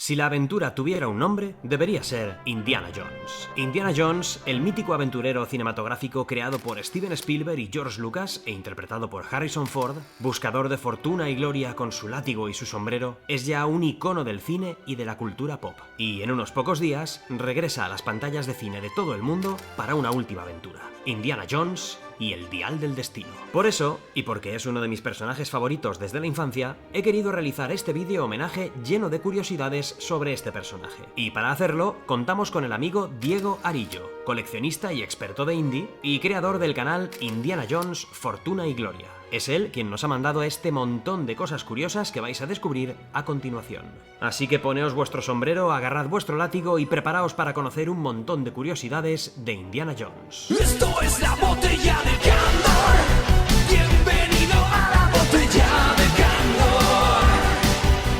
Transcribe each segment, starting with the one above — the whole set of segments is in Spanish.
Si la aventura tuviera un nombre, debería ser Indiana Jones. Indiana Jones, el mítico aventurero cinematográfico creado por Steven Spielberg y George Lucas e interpretado por Harrison Ford, buscador de fortuna y gloria con su látigo y su sombrero, es ya un icono del cine y de la cultura pop. Y en unos pocos días regresa a las pantallas de cine de todo el mundo para una última aventura: Indiana Jones y el Dial del Destino. Por eso, y porque es uno de mis personajes favoritos desde la infancia, he querido realizar este vídeo homenaje lleno de curiosidades sobre este personaje. Y para hacerlo, contamos con el amigo Diego Arillo, coleccionista y experto de indie, y creador del canal Indiana Jones, Fortuna y Gloria. Es él quien nos ha mandado este montón de cosas curiosas que vais a descubrir a continuación. Así que poneos vuestro sombrero, agarrad vuestro látigo y preparaos para conocer un montón de curiosidades de Indiana Jones. Esto es la botella de Candor. Bienvenido a la botella de Candor.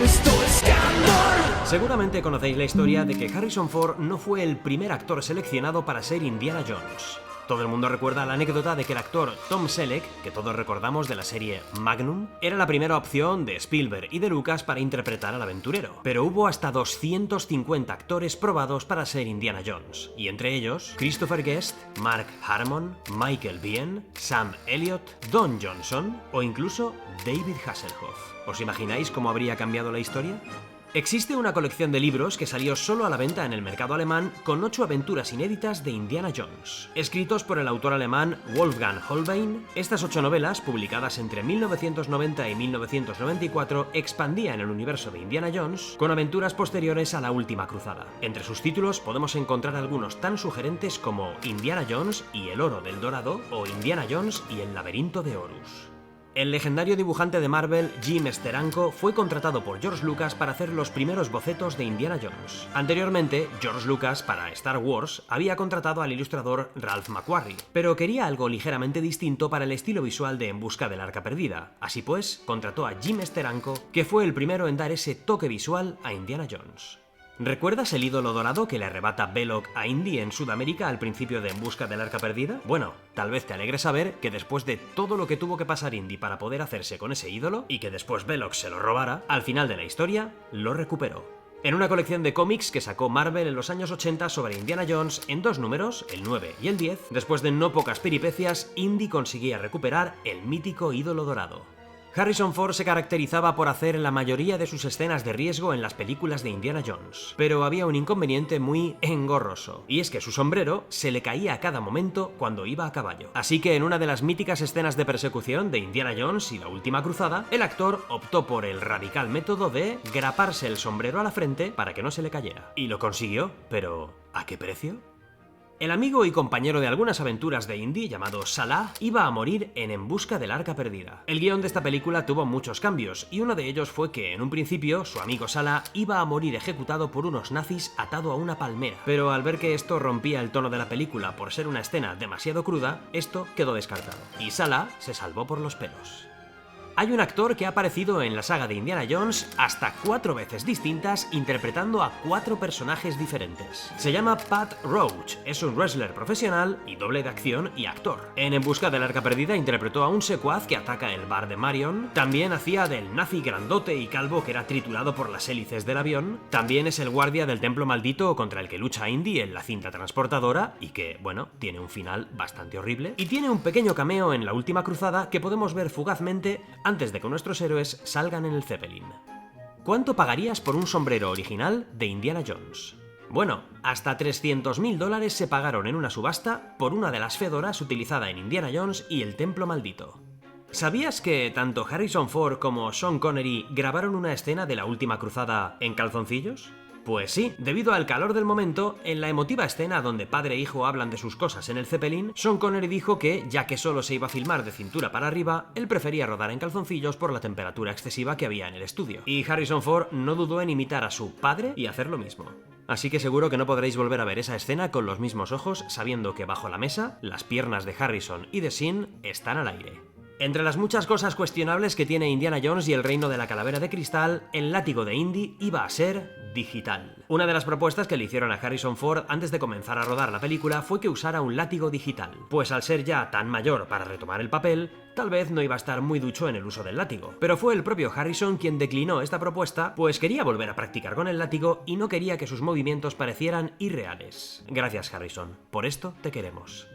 Esto es Candor. Seguramente conocéis la historia de que Harrison Ford no fue el primer actor seleccionado para ser Indiana Jones. Todo el mundo recuerda la anécdota de que el actor Tom Selleck, que todos recordamos de la serie Magnum, era la primera opción de Spielberg y de Lucas para interpretar al aventurero. Pero hubo hasta 250 actores probados para ser Indiana Jones, y entre ellos Christopher Guest, Mark Harmon, Michael Biehn, Sam Elliott, Don Johnson o incluso David Hasselhoff. ¿Os imagináis cómo habría cambiado la historia? Existe una colección de libros que salió solo a la venta en el mercado alemán con 8 aventuras inéditas de Indiana Jones. Escritos por el autor alemán Wolfgang Holbein, estas 8 novelas, publicadas entre 1990 y 1994, expandían el universo de Indiana Jones con aventuras posteriores a la Última Cruzada. Entre sus títulos podemos encontrar algunos tan sugerentes como Indiana Jones y el Oro del Dorado o Indiana Jones y el Laberinto de Horus. El legendario dibujante de Marvel, Jim Steranko, fue contratado por George Lucas para hacer los primeros bocetos de Indiana Jones. Anteriormente, George Lucas, para Star Wars, había contratado al ilustrador Ralph McQuarrie, pero quería algo ligeramente distinto para el estilo visual de En busca del Arca Perdida. Así pues, contrató a Jim Steranko, que fue el primero en dar ese toque visual a Indiana Jones. ¿Recuerdas el ídolo dorado que le arrebata Belloq a Indy en Sudamérica al principio de En busca del Arca Perdida? Bueno, tal vez te alegre saber que después de todo lo que tuvo que pasar Indy para poder hacerse con ese ídolo, y que después Belloq se lo robara, al final de la historia, lo recuperó. En una colección de cómics que sacó Marvel en los años 80 sobre Indiana Jones en 2 números, el 9 y el 10, después de no pocas peripecias, Indy conseguía recuperar el mítico ídolo dorado. Harrison Ford se caracterizaba por hacer la mayoría de sus escenas de riesgo en las películas de Indiana Jones, pero había un inconveniente muy engorroso, y es que su sombrero se le caía a cada momento cuando iba a caballo. Así que en una de las míticas escenas de persecución de Indiana Jones y la Última Cruzada, el actor optó por el radical método de graparse el sombrero a la frente para que no se le cayera. Y lo consiguió, pero ¿a qué precio? El amigo y compañero de algunas aventuras de Indy, llamado Salah, iba a morir en busca del Arca Perdida. El guión de esta película tuvo muchos cambios, y uno de ellos fue que, en un principio, su amigo Salah iba a morir ejecutado por unos nazis atado a una palmera. Pero al ver que esto rompía el tono de la película por ser una escena demasiado cruda, esto quedó descartado, y Salah se salvó por los pelos. Hay un actor que ha aparecido en la saga de Indiana Jones hasta 4 veces distintas, interpretando a 4 personajes diferentes. Se llama Pat Roach, es un wrestler profesional y doble de acción y actor. En busca del Arca Perdida interpretó a un secuaz que ataca el bar de Marion, también hacía del nazi grandote y calvo que era triturado por las hélices del avión, también es el guardia del templo maldito contra el que lucha Indy en la cinta transportadora y que, bueno, tiene un final bastante horrible, y tiene un pequeño cameo en la Última Cruzada que podemos ver fugazmente antes de que nuestros héroes salgan en el Zeppelin. ¿Cuánto pagarías por un sombrero original de Indiana Jones? Bueno, hasta $300.000 se pagaron en una subasta por una de las fedoras utilizada en Indiana Jones y el Templo Maldito. ¿Sabías que tanto Harrison Ford como Sean Connery grabaron una escena de la Última Cruzada en calzoncillos? Pues sí, debido al calor del momento, en la emotiva escena donde padre e hijo hablan de sus cosas en el Zeppelin, Sean Connery dijo que, ya que solo se iba a filmar de cintura para arriba, él prefería rodar en calzoncillos por la temperatura excesiva que había en el estudio. Y Harrison Ford no dudó en imitar a su padre y hacer lo mismo. Así que seguro que no podréis volver a ver esa escena con los mismos ojos, sabiendo que bajo la mesa, las piernas de Harrison y de Sean están al aire. Entre las muchas cosas cuestionables que tiene Indiana Jones y el reino de la calavera de cristal, el látigo de Indy iba a ser digital. Una de las propuestas que le hicieron a Harrison Ford antes de comenzar a rodar la película fue que usara un látigo digital, pues al ser ya tan mayor para retomar el papel, tal vez no iba a estar muy ducho en el uso del látigo. Pero fue el propio Harrison quien declinó esta propuesta, pues quería volver a practicar con el látigo y no quería que sus movimientos parecieran irreales. Gracias, Harrison. Por esto te queremos.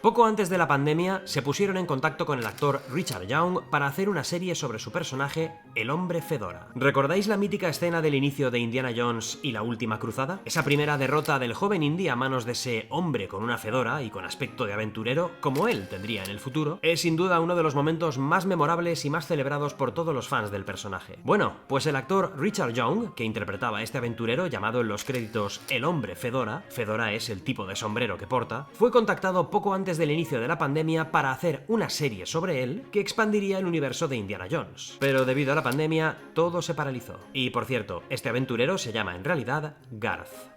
Poco antes de la pandemia, se pusieron en contacto con el actor Richard Young para hacer una serie sobre su personaje, el Hombre Fedora. ¿Recordáis la mítica escena del inicio de Indiana Jones y la Última Cruzada? Esa primera derrota del joven Indy a manos de ese hombre con una fedora y con aspecto de aventurero, como él tendría en el futuro, es sin duda uno de los momentos más memorables y más celebrados por todos los fans del personaje. Bueno, pues el actor Richard Young, que interpretaba a este aventurero llamado en los créditos el Hombre Fedora, fedora es el tipo de sombrero que porta, fue contactado poco antes del inicio de la pandemia para hacer una serie sobre él que expandiría el universo de Indiana Jones. Pero debido a la pandemia, todo se paralizó. Y por cierto, este aventurero se llama en realidad Garth.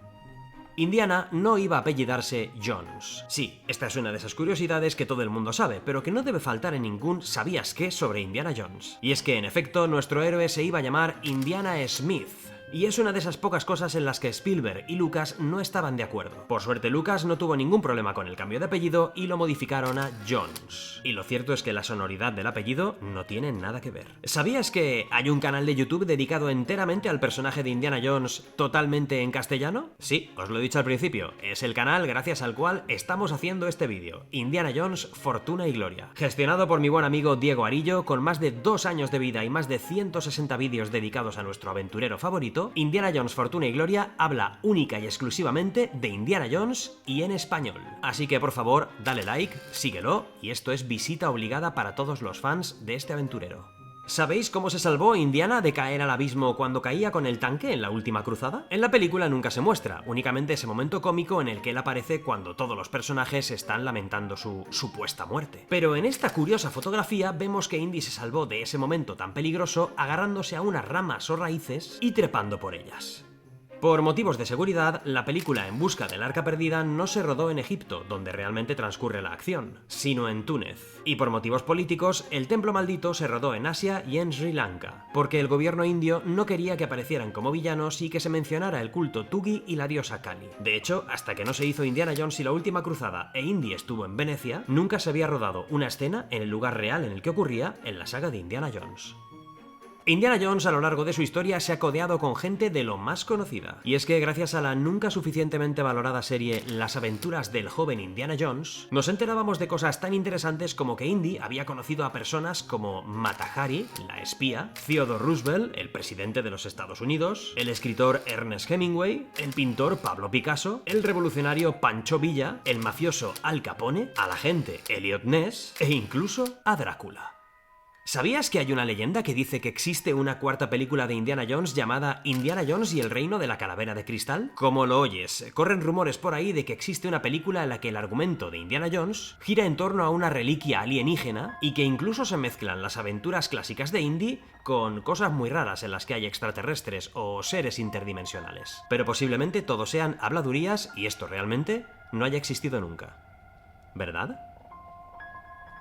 Indiana no iba a apellidarse Jones. Sí, esta es una de esas curiosidades que todo el mundo sabe, pero que no debe faltar en ningún ¿sabías qué? Sobre Indiana Jones. Y es que, en efecto, nuestro héroe se iba a llamar Indiana Smith. Y es una de esas pocas cosas en las que Spielberg y Lucas no estaban de acuerdo. Por suerte, Lucas no tuvo ningún problema con el cambio de apellido y lo modificaron a Jones. Y lo cierto es que la sonoridad del apellido no tiene nada que ver. ¿Sabías que hay un canal de YouTube dedicado enteramente al personaje de Indiana Jones totalmente en castellano? Sí, os lo he dicho al principio, es el canal gracias al cual estamos haciendo este vídeo, Indiana Jones, Fortuna y Gloria. Gestionado por mi buen amigo Diego Arillo, con más de 2 años de vida y más de 160 vídeos dedicados a nuestro aventurero favorito, Indiana Jones, Fortuna y Gloria habla única y exclusivamente de Indiana Jones y en español. Así que por favor, dale like, síguelo, y esto es visita obligada para todos los fans de este aventurero. ¿Sabéis cómo se salvó Indiana de caer al abismo cuando caía con el tanque en la Última Cruzada? En la película nunca se muestra, únicamente ese momento cómico en el que él aparece cuando todos los personajes están lamentando su supuesta muerte. Pero en esta curiosa fotografía vemos que Indy se salvó de ese momento tan peligroso agarrándose a unas ramas o raíces y trepando por ellas. Por motivos de seguridad, la película En busca del arca perdida no se rodó en Egipto, donde realmente transcurre la acción, sino en Túnez. Y por motivos políticos, El Templo Maldito se rodó en Asia y en Sri Lanka, porque el gobierno indio no quería que aparecieran como villanos y que se mencionara el culto Thuggee y la diosa Kali. De hecho, hasta que no se hizo Indiana Jones y la Última Cruzada e Indy estuvo en Venecia, nunca se había rodado una escena en el lugar real en el que ocurría en la saga de Indiana Jones. Indiana Jones a lo largo de su historia se ha codeado con gente de lo más conocida. Y es que gracias a la nunca suficientemente valorada serie Las aventuras del joven Indiana Jones, nos enterábamos de cosas tan interesantes como que Indy había conocido a personas como Mata Hari, la espía, Theodore Roosevelt, el presidente de los Estados Unidos, el escritor Ernest Hemingway, el pintor Pablo Picasso, el revolucionario Pancho Villa, el mafioso Al Capone, al agente Elliot Ness e incluso a Drácula. ¿Sabías que hay una leyenda que dice que existe una cuarta película de Indiana Jones llamada Indiana Jones y el reino de la calavera de cristal? Como lo oyes, corren rumores por ahí de que existe una película en la que el argumento de Indiana Jones gira en torno a una reliquia alienígena y que incluso se mezclan las aventuras clásicas de Indy con cosas muy raras en las que hay extraterrestres o seres interdimensionales. Pero posiblemente todo sean habladurías y esto realmente no haya existido nunca. ¿Verdad?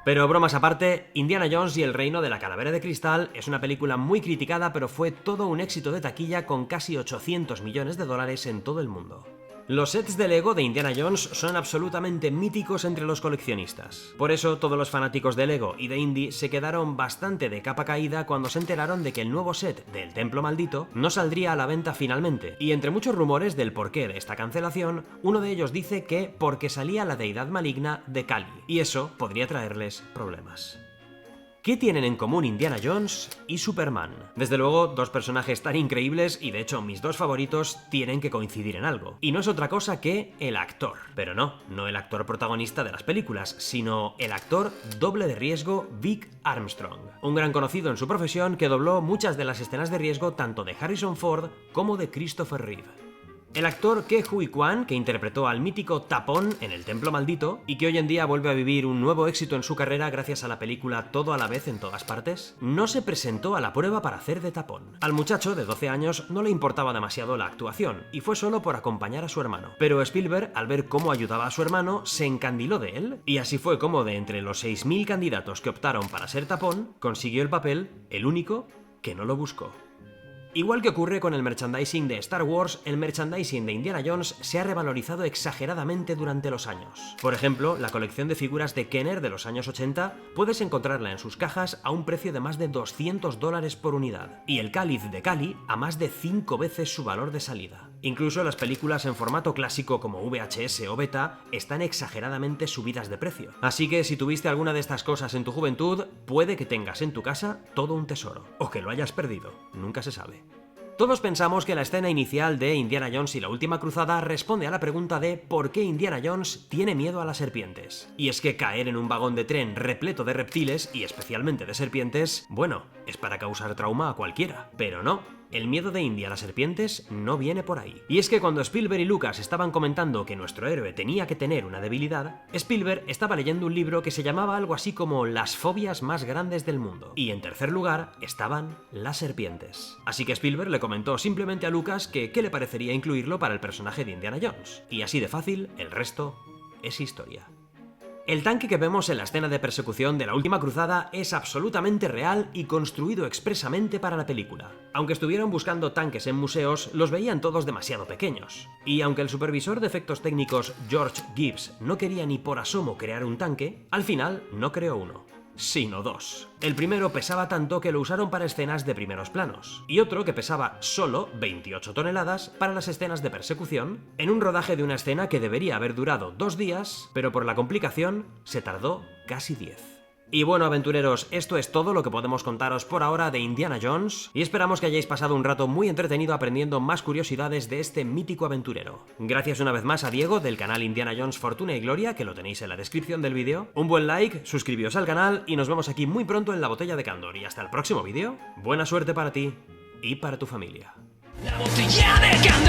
Pero bromas aparte, Indiana Jones y el reino de la calavera de cristal es una película muy criticada, pero fue todo un éxito de taquilla con casi 800 millones de dólares en todo el mundo. Los sets de Lego de Indiana Jones son absolutamente míticos entre los coleccionistas. Por eso todos los fanáticos de Lego y de Indy se quedaron bastante de capa caída cuando se enteraron de que el nuevo set del Templo Maldito no saldría a la venta finalmente. Y entre muchos rumores del porqué de esta cancelación, uno de ellos dice que porque salía la deidad maligna de Kali, y eso podría traerles problemas. ¿Qué tienen en común Indiana Jones y Superman? Desde luego, dos personajes tan increíbles y de hecho mis dos favoritos tienen que coincidir en algo. Y no es otra cosa que el actor. Pero no el actor protagonista de las películas, sino el actor doble de riesgo Vic Armstrong. Un gran conocido en su profesión que dobló muchas de las escenas de riesgo tanto de Harrison Ford como de Christopher Reeve. El actor Ke Huy Quan, que interpretó al mítico Tapón en El Templo Maldito y que hoy en día vuelve a vivir un nuevo éxito en su carrera gracias a la película Todo a la vez en todas partes, no se presentó a la prueba para hacer de Tapón. Al muchacho de 12 años no le importaba demasiado la actuación y fue solo por acompañar a su hermano. Pero Spielberg, al ver cómo ayudaba a su hermano, se encandiló de él y así fue como de entre los 6.000 candidatos que optaron para ser Tapón, consiguió el papel el único que no lo buscó. Igual que ocurre con el merchandising de Star Wars, el merchandising de Indiana Jones se ha revalorizado exageradamente durante los años. Por ejemplo, la colección de figuras de Kenner de los años 80 puedes encontrarla en sus cajas a un precio de más de $200 por unidad, y el cáliz de Cali a más de 5 veces su valor de salida. Incluso las películas en formato clásico como VHS o beta están exageradamente subidas de precio. Así que si tuviste alguna de estas cosas en tu juventud, puede que tengas en tu casa todo un tesoro, o que lo hayas perdido, nunca se sabe. Todos pensamos que la escena inicial de Indiana Jones y la Última Cruzada responde a la pregunta de ¿por qué Indiana Jones tiene miedo a las serpientes? Y es que caer en un vagón de tren repleto de reptiles, y especialmente de serpientes, bueno, es para causar trauma a cualquiera. Pero no. El miedo de Indy a las serpientes no viene por ahí. Y es que cuando Spielberg y Lucas estaban comentando que nuestro héroe tenía que tener una debilidad, Spielberg estaba leyendo un libro que se llamaba algo así como Las fobias más grandes del mundo. Y en tercer lugar estaban las serpientes. Así que Spielberg le comentó simplemente a Lucas que qué le parecería incluirlo para el personaje de Indiana Jones. Y así de fácil, el resto es historia. El tanque que vemos en la escena de persecución de la Última Cruzada es absolutamente real y construido expresamente para la película. Aunque estuvieron buscando tanques en museos, los veían todos demasiado pequeños. Y aunque el supervisor de efectos técnicos George Gibbs no quería ni por asomo crear un tanque, al final no creó uno, sino dos. El primero pesaba tanto que lo usaron para escenas de primeros planos, y otro que pesaba solo 28 toneladas para las escenas de persecución, en un rodaje de una escena que debería haber durado 2 días, pero por la complicación se tardó casi 10. Y bueno, aventureros, esto es todo lo que podemos contaros por ahora de Indiana Jones, y esperamos que hayáis pasado un rato muy entretenido aprendiendo más curiosidades de este mítico aventurero. Gracias una vez más a Diego del canal Indiana Jones Fortuna y Gloria, que lo tenéis en la descripción del vídeo. Un buen like, suscribíos al canal y nos vemos aquí muy pronto en la Botella de Candor. Y hasta el próximo vídeo, buena suerte para ti y para tu familia. La botella de Candor.